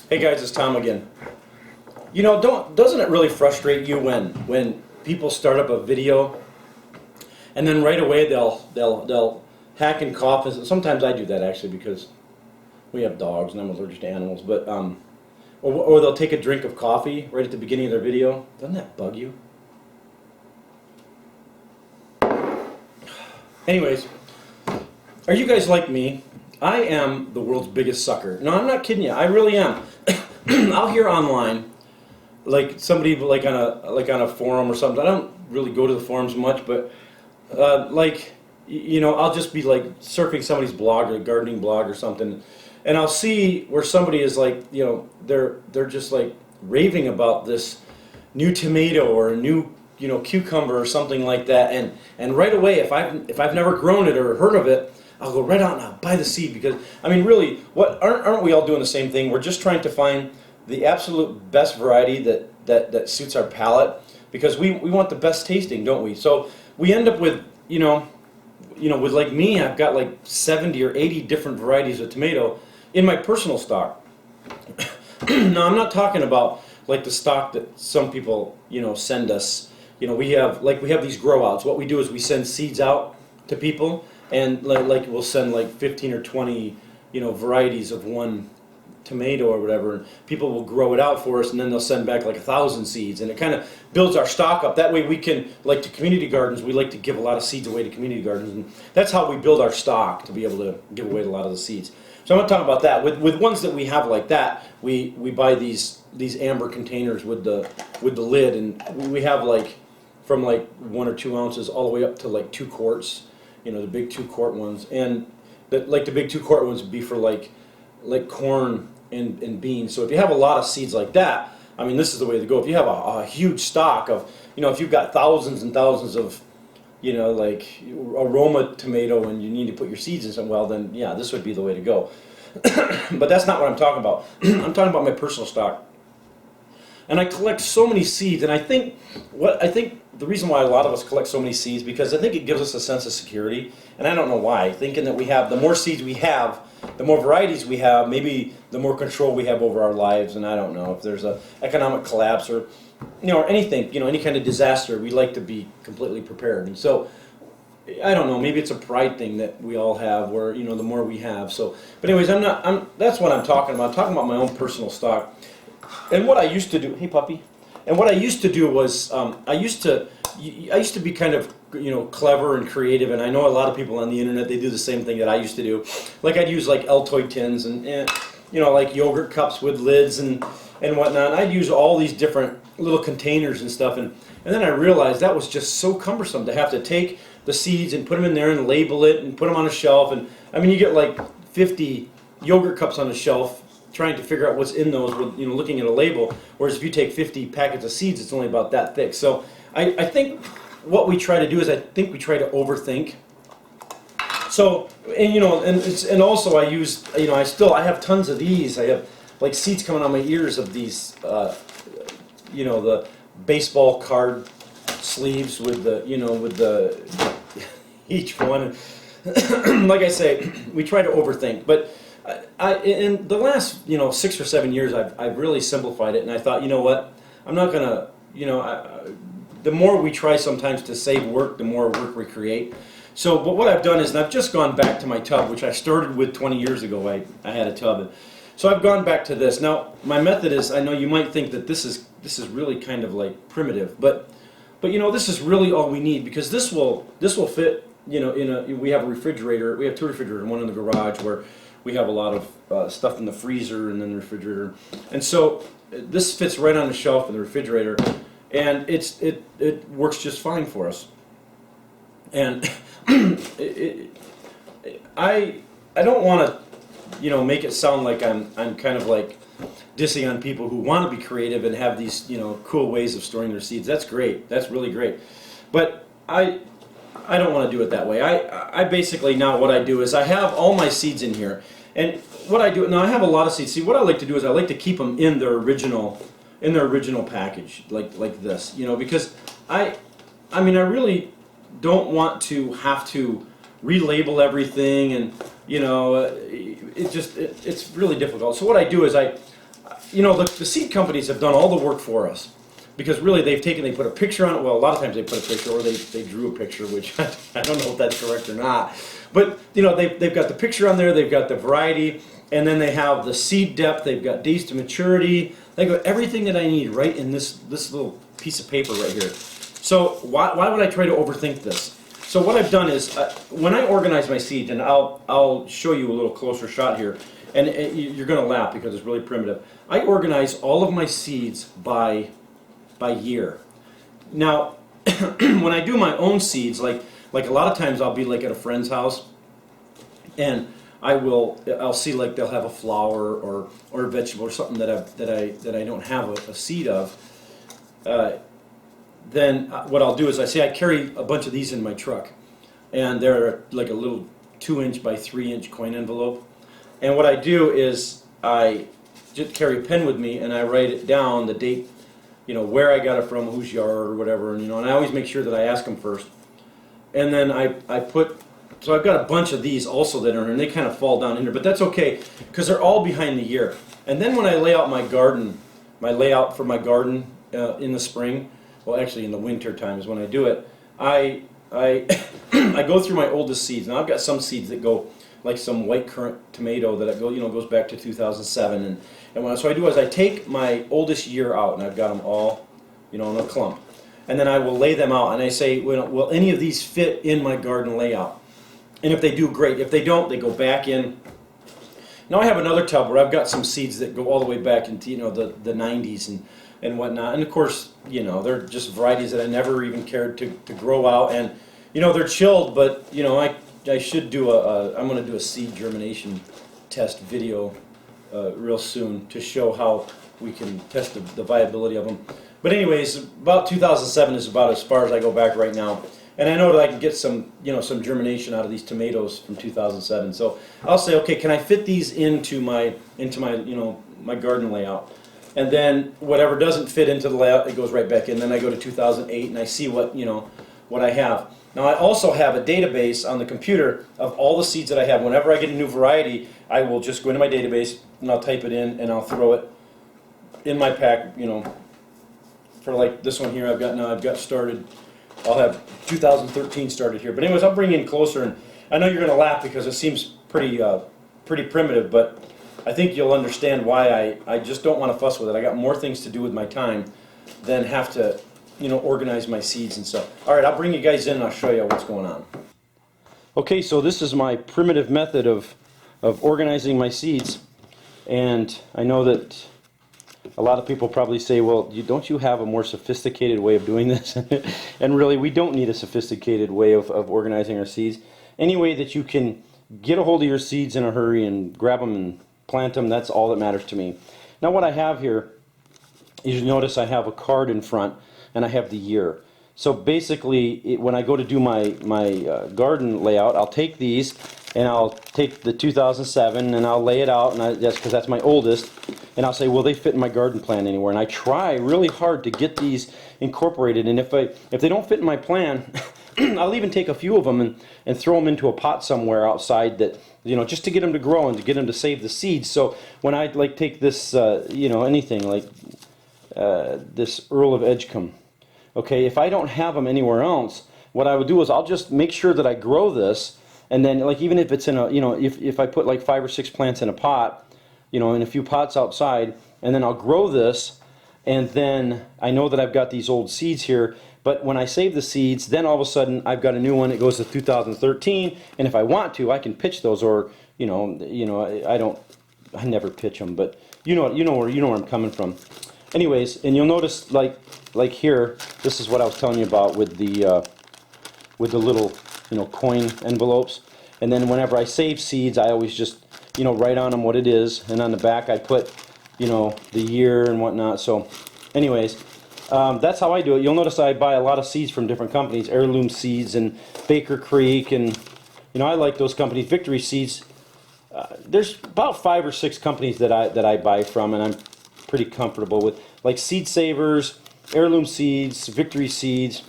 Hey guys, it's Tom again. You know, doesn't it really frustrate you when people start up a video and then right away they'll hack and cough? Sometimes I do that actually because we have dogs and I'm allergic to animals. But or they'll take a drink of coffee right at the beginning of their video. Doesn't that bug you? Anyways, are you guys like me? I am the world's biggest sucker. No, I'm not kidding you. I really am. I'll hear online, like somebody like on a forum or something. I don't really go to the forums much, but I'll just be like surfing somebody's blog or a gardening blog or something, and I'll see where somebody is like, they're just like raving about this new tomato or a new cucumber or something like that, and right away if I've never grown it or heard of it, I'll go right out and I'll buy the seed, because I mean really, aren't we all doing the same thing? We're just trying to find the absolute best variety that suits our palate, because we want the best tasting, don't we? So we end up with with like me, I've got like 70 or 80 different varieties of tomato in my personal stock. Now I'm not talking about like the stock that some people send us. We have these grow outs. What we do is we send seeds out to people, and like we'll send like 15 or 20 varieties of one tomato or whatever, and people will grow it out for us, and then they'll send back like 1,000 seeds, and it kind of builds our stock up. That way we can, like to community gardens, we like to give a lot of seeds away to community gardens, and that's how we build our stock, to be able to give away a lot of the seeds. So I'm not talking about that. With ones that we have like that, we buy these amber containers with the lid, and we have like from like 1 or 2 ounces all the way up to like 2 quarts, the big 2-quart ones, and the big 2-quart ones would be for like corn and beans. So if you have a lot of seeds like that, I mean, this is the way to go. If you have a huge stock of, if you've got thousands and thousands of, like aroma tomato, and you need to put your seeds in some, well then, yeah, this would be the way to go. But that's not what I'm talking about. I'm talking about my personal stock. And I collect so many seeds, and I think the reason why a lot of us collect so many seeds, because I think it gives us a sense of security, and I don't know why, thinking that the more seeds we have, the more varieties we have, maybe the more control we have over our lives. And I don't know, if there's an economic collapse or or anything, any kind of disaster, we like to be completely prepared. And so I don't know, maybe it's a pride thing that we all have, where the more we have. So, but anyways, that's what I'm talking about. I'm talking about my own personal stock. And what I used to do, hey puppy, and what I used to do was I used to be kind of clever and creative, and I know a lot of people on the internet, they do the same thing that I used to do. Like I'd use like Altoid tins and like yogurt cups with lids and whatnot. I'd use all these different little containers and stuff, and then I realized that was just so cumbersome to have to take the seeds and put them in there and label it and put them on a shelf. And I mean, you get like 50 yogurt cups on a shelf trying to figure out what's in those with looking at a label, whereas if you take 50 packets of seeds, it's only about that thick. So I think what we try to do is we try to overthink. So and also I use I have tons of these. I have like seeds coming on my ears of these the baseball card sleeves with the each one. Like I say, we try to overthink, but in the last 6 or 7 years, I've really simplified it, and I thought, what, I'm not gonna the more we try sometimes to save work, the more work we create. So, but what I've done is, and I've just gone back to my tub, which I started with 20 years ago. I had a tub, so I've gone back to this. Now, my method is, I know you might think that this is really kind of like primitive, but this is really all we need, because this will fit we have a refrigerator. We have 2 refrigerators, one in the garage where we have a lot of stuff in the freezer, and then the refrigerator, and so this fits right on the shelf in the refrigerator, and it works just fine for us. And I don't want to make it sound like I'm kind of like dissing on people who want to be creative and have these cool ways of storing their seeds. That's great. That's really great. But I don't want to do it that way. I basically, now what I do is I have all my seeds in here, and what I do now, I have a lot of seeds. See, what I like to do is I like to keep them in their original package, like this, because I really don't want to have to relabel everything, and it's really difficult. So what I do is you know, the seed companies have done all the work for us. Because really, they put a picture on it. Well, a lot of times they put a picture, or they drew a picture, which I don't know if that's correct or not. But you know, they've got the picture on there. They've got the variety, and then they have the seed depth. They've got days to maturity. They've got everything that I need right in this little piece of paper right here. So why would I try to overthink this? So what I've done is when I organize my seeds, and I'll show you a little closer shot here, and you're going to laugh because it's really primitive. I organize all of my seeds by year. Now, when I do my own seeds, like a lot of times I'll be like at a friend's house, and I'll see like they'll have a flower or a vegetable or something that I don't have a seed of. Then what I'll do is I carry a bunch of these in my truck, and they're like a little 2-inch by 3-inch coin envelope. And what I do is I just carry a pen with me and I write it down, the date, you know, where I got it from, whose yard or whatever, and you know, and I always make sure that I ask them first. And then so I've got a bunch of these also that are, and they kind of fall down in here, but that's okay because they're all behind the year. And then when I lay out my garden, my layout for my garden in the spring, well, actually in the winter time is when I do it, I go through my oldest seeds. Now I've got some seeds that go like some white currant tomato that goes back to 2007, so I do is I take my oldest year out, and I've got them all, you know, in a clump, and then I will lay them out, and I say, will any of these fit in my garden layout? And if they do, great. If they don't, they go back in. Now I have another tub where I've got some seeds that go all the way back into, you know, the 90s and whatnot, and of course, you know, they're just varieties that I never even cared to grow out, and you know, they're chilled, but you know, I should do I'm going to do a seed germination test video real soon to show how we can test the viability of them. But anyways, about 2007 is about as far as I go back right now, and I know that I can get some, you know, some germination out of these tomatoes from 2007. So I'll say, okay, can I fit these into my you know, my garden layout? And then whatever doesn't fit into the layout, it goes right back in. Then I go to 2008 and I see what, you know, what I have. Now I also have a database on the computer of all the seeds that I have. Whenever I get a new variety, I will just go into my database and I'll type it in and I'll throw it in my pack, you know, for like this one here I've got started. I'll have 2013 started here. But anyways, I'll bring you in closer, and I know you're going to laugh because it seems pretty primitive, but I think you'll understand why I just don't want to fuss with it. I got more things to do with my time than have to, you know, organize my seeds and stuff. All right, I'll bring you guys in and I'll show you what's going on. Okay, so this is my primitive method of organizing my seeds, and I know that a lot of people probably say, well, don't you have a more sophisticated way of doing this? And really, we don't need a sophisticated way of organizing our seeds. Any way that you can get a hold of your seeds in a hurry and grab them and plant them, that's all that matters to me. Now what I have here, you notice I have a card in front, and I have the year. So basically, when I go to do my garden layout, I'll take these, and I'll take the 2007, and I'll lay it out, and that's because that's my oldest, and I'll say, will they fit in my garden plan anywhere? And I try really hard to get these incorporated, and if they don't fit in my plan, I'll even take a few of them and throw them into a pot somewhere outside, that, you know, just to get them to grow and to get them to save the seeds. So when I like take this, you know, anything like this Earl of Edgecombe, okay, if I don't have them anywhere else, what I would do is I'll just make sure that I grow this, and then like even if it's in a, you know, if I put like 5 or 6 plants in a pot, you know, in a few pots outside, and then I'll grow this, and then I know that I've got these old seeds here. But when I save the seeds, then all of a sudden I've got a new one. It goes to 2013, and if I want to, I can pitch those, or you know, I never pitch them, but you know where I'm coming from. Anyways, and you'll notice like here, this is what I was telling you about with the little, you know, coin envelopes. And then whenever I save seeds, I always just, you know, write on them what it is, and on the back I put, you know, the year and whatnot. So, anyways. That's how I do it. You'll notice I buy a lot of seeds from different companies, Heirloom Seeds and Baker Creek, and you know, I like those companies. Victory Seeds. There's about 5 or 6 companies that I buy from, and I'm pretty comfortable with, like Seed Savers, Heirloom Seeds, Victory Seeds,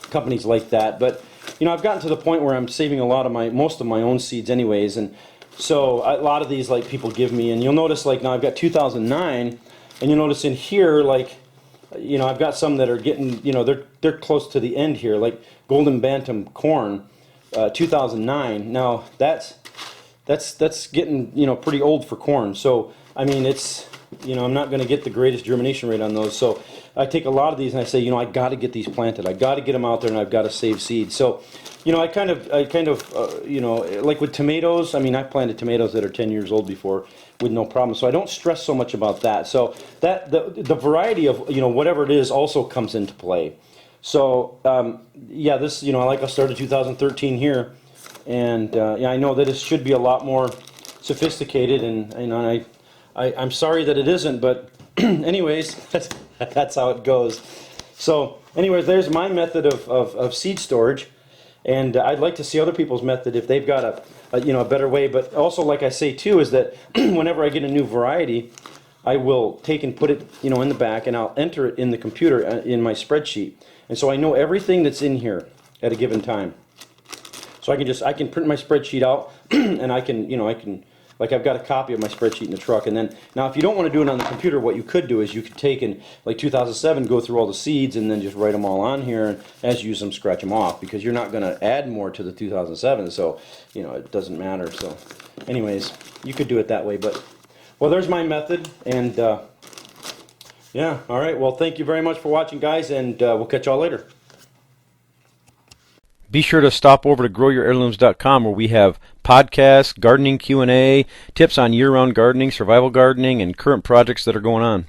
companies like that. But you know, I've gotten to the point where I'm saving most of my own seeds anyways, and So a lot of these like people give me, and you'll notice like now I've got 2009, and you'll notice in here like, you know, I've got some that are getting, you know, they're close to the end here, like Golden Bantam corn, 2009. Now that's getting, you know, pretty old for corn. So I mean, it's, you know, I'm not going to get the greatest germination rate on those. So I take a lot of these and I say, you know, I got to get these planted. I got to get them out there, and I've got to save seed. So, you know, I kind of, you know, like with tomatoes. I mean, I've planted tomatoes that are 10 years old before with no problem. So I don't stress so much about that. So that the variety of, you know, whatever it is also comes into play. So yeah, this, you know, like I started 2013 here, and yeah, I know that it should be a lot more sophisticated, and you know, I'm sorry that it isn't, but anyways, that's how it goes. So anyways, there's my method of seed storage, and I'd like to see other people's method if they've got you know, a better way. But also, like I say too, is that whenever I get a new variety, I will take and put it, you know, in the back, and I'll enter it in the computer in my spreadsheet, and so I know everything that's in here at a given time. So I can print my spreadsheet out, and I can, you know, like I've got a copy of my spreadsheet in the truck. And then, now if you don't want to do it on the computer, what you could do is you could take and, like 2007, go through all the seeds and then just write them all on here, and as you use them, scratch them off, because you're not going to add more to the 2007, so, you know, it doesn't matter. So anyways, you could do it that way. But, well, there's my method, and yeah, all right, well, thank you very much for watching, guys, and we'll catch y'all later. Be sure to stop over to growyourheirlooms.com, where we have podcasts, gardening Q&A, tips on year-round gardening, survival gardening, and current projects that are going on.